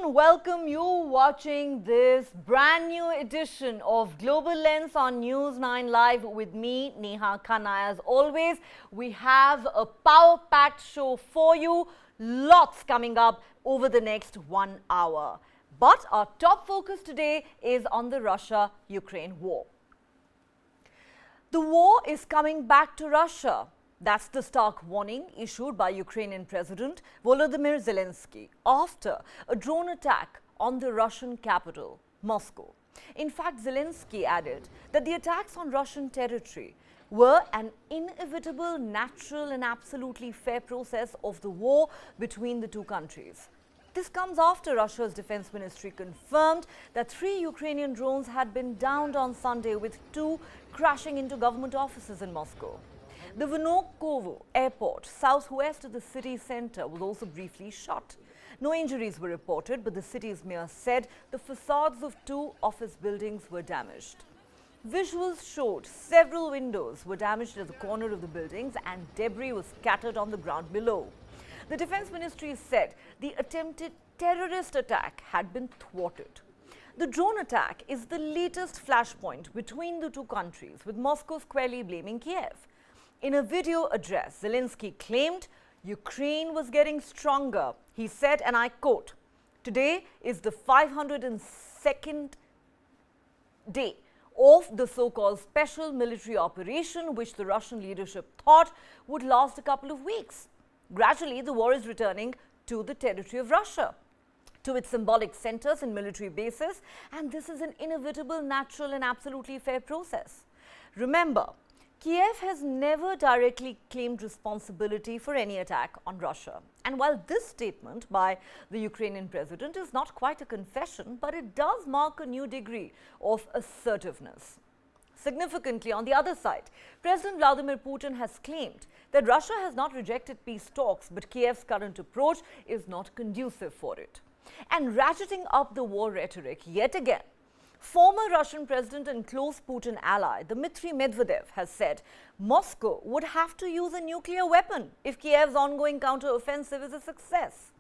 and welcome you watching this brand new edition of Global Lens on News9 Live with me, Neha, Khanna. As always, we have a power-packed show for you. Lots coming up over the next 1 hour. But our top focus today is on the Russia-Ukraine war. The war is coming back to Russia. That's the stark warning issued by Ukrainian President Volodymyr Zelensky after a drone attack on the Russian capital, Moscow. In fact, Zelensky added that the attacks on Russian territory were an inevitable, natural and absolutely fair process of the war between the two countries. This comes after Russia's defense ministry confirmed that 3 Ukrainian drones had been downed on Sunday, with 2 crashing into government offices in Moscow. The Vnukovo airport, southwest of the city center, was also briefly shot. No injuries were reported, but the city's mayor said the facades of 2 office buildings were damaged. Visuals showed several windows were damaged at the corner of the buildings and debris was scattered on the ground below. The defense ministry said the attempted terrorist attack had been thwarted. The drone attack is the latest flashpoint between the two countries, with Moscow squarely blaming Kiev. In a video address, Zelensky claimed Ukraine was getting stronger. He said, and I quote, "Today is the 502nd day of the so-called special military operation, which the Russian leadership thought would last a couple of weeks. Gradually, the war is returning to the territory of Russia, to its symbolic centers and military bases, and this is an inevitable, natural and absolutely fair process." Remember, Kiev has never directly claimed responsibility for any attack on Russia. And while this statement by the Ukrainian president is not quite a confession, but it does mark a new degree of assertiveness. Significantly, on the other side, President Vladimir Putin has claimed that Russia has not rejected peace talks, but Kiev's current approach is not conducive for it. And ratcheting up the war rhetoric yet again, former Russian president and close Putin ally Dmitry Medvedev has said Moscow would have to use a nuclear weapon if Kiev's ongoing counter-offensive is a success.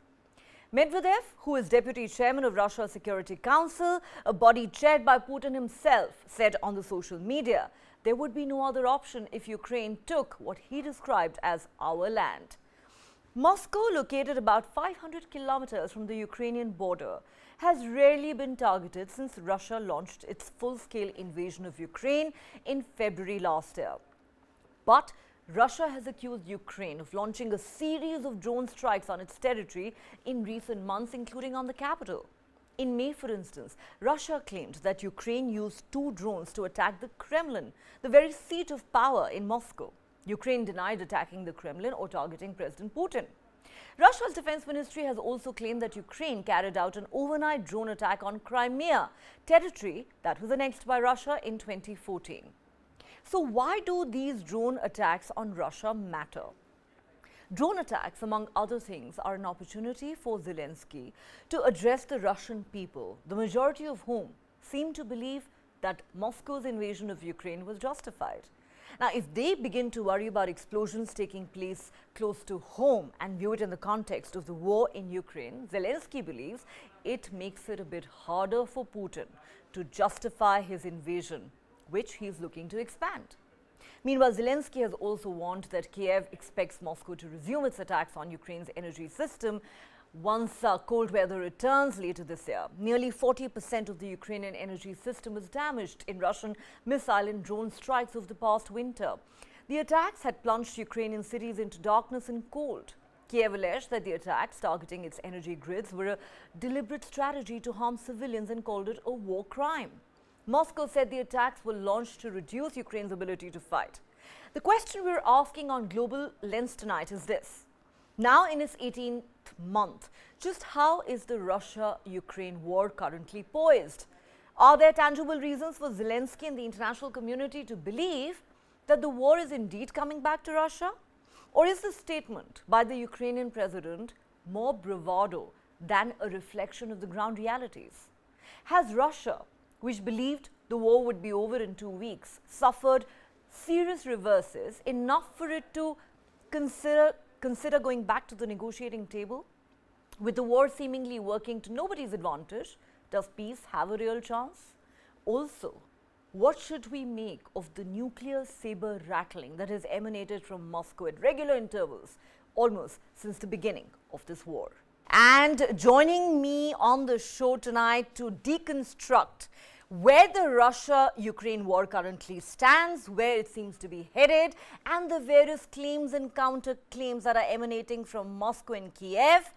Medvedev, who is deputy chairman of Russia's Security Council, a body chaired by Putin himself, said on the social media there would be no other option if Ukraine took what he described as our land. Moscow, located about 500 kilometers from the Ukrainian border, has rarely been targeted since Russia launched its full-scale invasion of Ukraine in February last year. But Russia has accused Ukraine of launching a series of drone strikes on its territory in recent months, including on the capital. In May, for instance, Russia claimed that Ukraine used 2 drones to attack the Kremlin, the very seat of power in Moscow. Ukraine denied attacking the Kremlin or targeting President Putin. Russia's defense ministry has also claimed that Ukraine carried out an overnight drone attack on Crimea, territory that was annexed by Russia in 2014. So why do these drone attacks on Russia matter? Drone attacks, among other things, are an opportunity for Zelensky to address the Russian people, the majority of whom seem to believe that Moscow's invasion of Ukraine was justified. Now, if they begin to worry about explosions taking place close to home and view it in the context of the war in Ukraine, Zelensky believes it makes it a bit harder for Putin to justify his invasion, which he is looking to expand. Meanwhile, Zelensky has also warned that Kiev expects Moscow to resume its attacks on Ukraine's energy system once cold weather returns later this year. Nearly 40% of the Ukrainian energy system was damaged in Russian missile and drone strikes of the past winter. The attacks had plunged Ukrainian cities into darkness and cold. Kiev alleged that the attacks targeting its energy grids were a deliberate strategy to harm civilians and called it a war crime. Moscow said the attacks were launched to reduce Ukraine's ability to fight. The question we're asking on Global Lens tonight is this: now in its 18th month, just how is the Russia-Ukraine war currently poised? Are there tangible reasons for Zelensky and the international community to believe that the war is indeed coming back to Russia? Or is the statement by the Ukrainian president more bravado than a reflection of the ground realities? Has Russia, which believed the war would be over in 2 weeks, suffered serious reverses enough for it to consider going back to the negotiating table? With the war seemingly working to nobody's advantage, does peace have a real chance? Also, what should we make of the nuclear saber rattling that has emanated from Moscow at regular intervals almost since the beginning of this war? And joining me on the show tonight to deconstruct where the Russia-Ukraine war currently stands, where it seems to be headed, and the various claims and counter-claims that are emanating from Moscow and Kiev,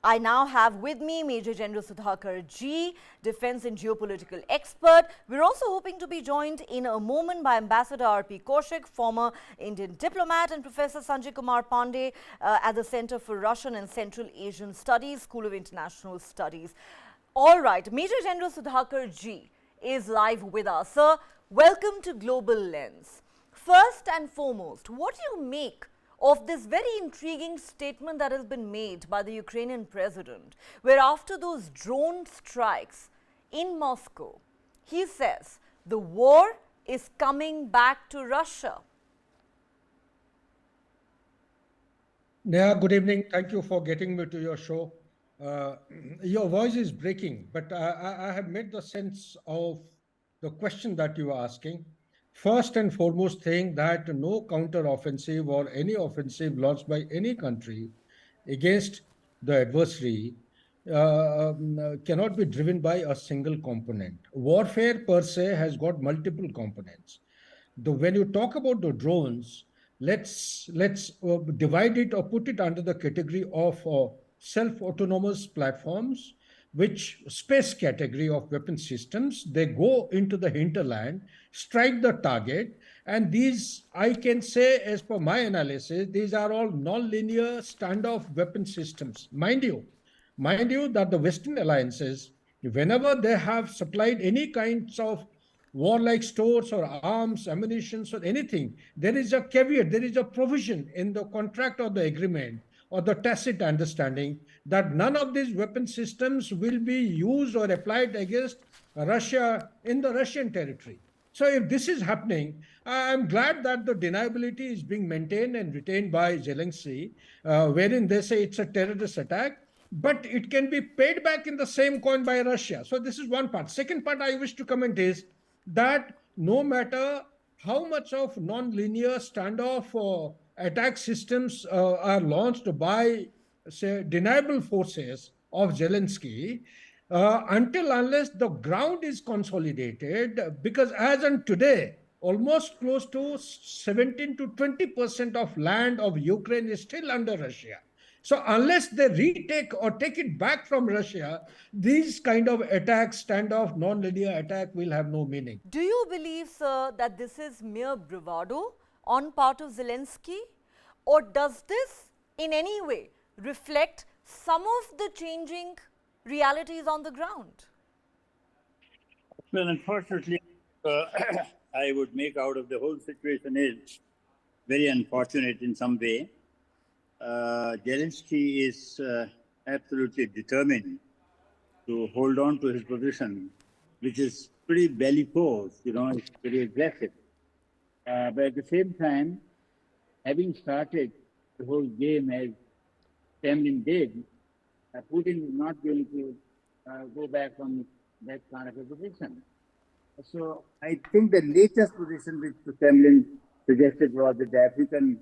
I now have with me Major General Sudhakar G, defense and geopolitical expert. We're also hoping to be joined in a moment by Ambassador R.P. Kaushik, former Indian diplomat, and Professor Sanjay Kumar Pandey at the Center for Russian and Central Asian Studies, School of International Studies. All right, Major General Sudhakar G is live with us. Sir, welcome to Global Lens. First and foremost, what do you make of this very intriguing statement that has been made by the Ukrainian president, where after those drone strikes in Moscow, he says the war is coming back to Russia? Neha, good evening. Thank you for getting me to your show. Your voice is breaking, but I have made the sense of the question that you are asking. First and foremost thing that no counter-offensive or any offensive launched by any country against the adversary cannot be driven by a single component. Warfare per se has got multiple components. When you talk about the drones, let's divide it or put it under the category of self-autonomous platforms, which space category of weapon systems. They go into the hinterland, strike the target, and these, I can say, as per my analysis, these are all non-linear standoff weapon systems. Mind you that the Western alliances, whenever they have supplied any kinds of warlike stores or arms, ammunition, or anything, there is a caveat, there is a provision in the contract or the agreement or the tacit understanding that none of these weapon systems will be used or applied against Russia in the Russian territory. So if this is happening, I'm glad that the deniability is being maintained and retained by Zelensky, wherein they say it's a terrorist attack, but it can be paid back in the same coin by Russia. So this is one part. Second part I wish to comment is that no matter how much of non-linear standoff or attack systems are launched by, say, deniable forces of Zelensky, until unless the ground is consolidated, because as on today, almost close to 17 to 20% of land of Ukraine is still under Russia. So unless they retake or take it back from Russia, these kind of attacks, standoff, non-linear attack will have no meaning. Do you believe, sir, that this is mere bravado on part of Zelensky? Or does this in any way reflect some of the changing realities on the ground? Well, unfortunately, I would make out of the whole situation is very unfortunate in some way. Zelensky is absolutely determined to hold on to his position, which is pretty bellicose, it's very aggressive. But at the same time, having started the whole game as Kremlin did, Putin is not going to go back on that kind of a position. So I think the latest position which the Kremlin suggested was that the African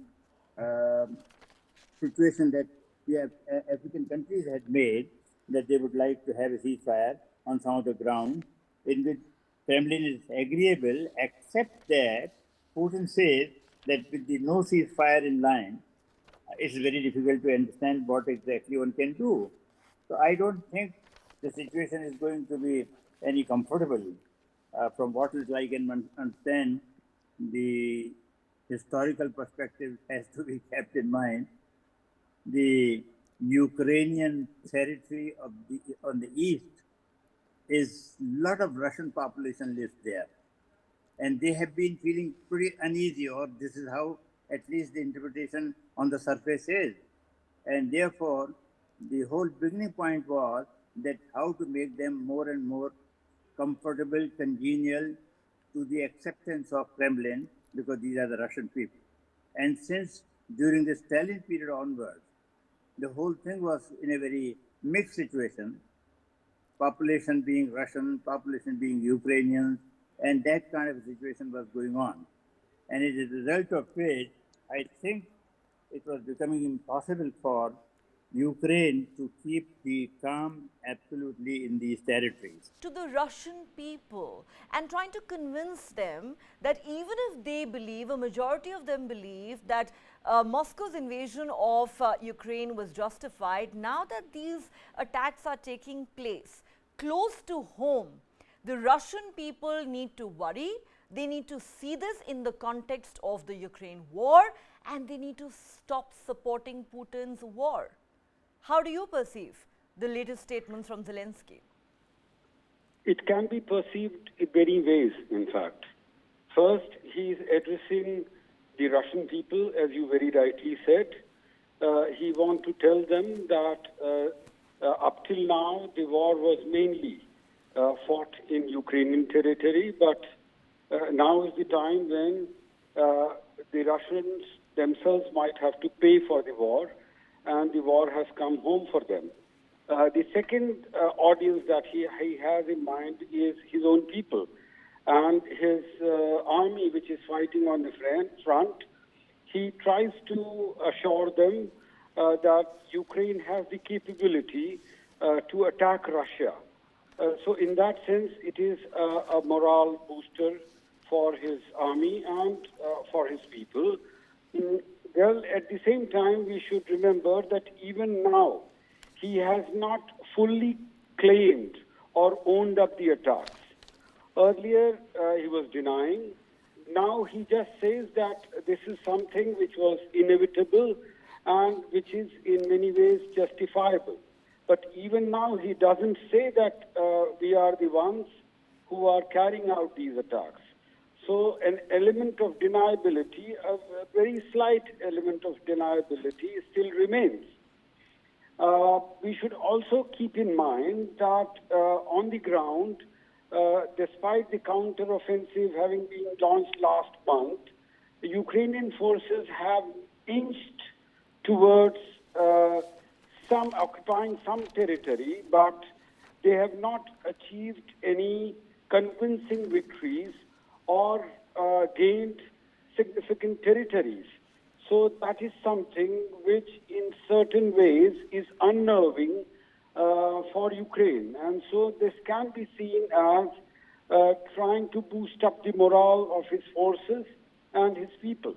situation that the African countries had made, that they would like to have a ceasefire on some of the ground, in which Kremlin is agreeable, except that Putin says that with the no ceasefire in line, it's very difficult to understand what exactly one can do. So I don't think the situation is going to be any comfortable. From what is I can understand, the historical perspective has to be kept in mind. The Ukrainian territory on the east is a lot of Russian population lives there. And they have been feeling pretty uneasy, or this is how at least the interpretation on the surface is. And therefore, the whole beginning point was that how to make them more and more comfortable, congenial to the acceptance of Kremlin, because these are the Russian people. And since during the Stalin period onwards, the whole thing was in a very mixed situation, population being Russian, population being Ukrainian, and that kind of a situation was going on. And as a result of which, I think it was becoming impossible for Ukraine to keep the calm absolutely in these territories. To the Russian people and trying to convince them that even if they believe, a majority of them believe that Moscow's invasion of Ukraine was justified, now that these attacks are taking place close to home, the Russian people need to worry. They need to see this in the context of the Ukraine war, and they need to stop supporting Putin's war. How do you perceive the latest statements from Zelensky? It can be perceived in many ways, in fact. First, he is addressing the Russian people, as you very rightly said. He wants to tell them that up till now, the war was mainly fought in Ukrainian territory, but now is the time when the Russians themselves might have to pay for the war, and the war has come home for them. The second audience that he has in mind is his own people and his army, which is fighting on the front. He tries to assure them that Ukraine has the capability to attack Russia. So in that sense, it is a morale booster for his army and for his people. Well, at the same time, we should remember that even now, he has not fully claimed or owned up the attacks. Earlier, he was denying. Now he just says that this is something which was inevitable and which is in many ways justifiable. But even now, he doesn't say that we are the ones who are carrying out these attacks. So an element of deniability, a very slight element of deniability still remains. We should also keep in mind that on the ground, despite the counter-offensive having been launched last month, the Ukrainian forces have inched towards occupying some territory, but they have not achieved any convincing victories or gained significant territories. So that is something which in certain ways is unnerving for Ukraine. And so this can be seen as trying to boost up the morale of his forces and his people.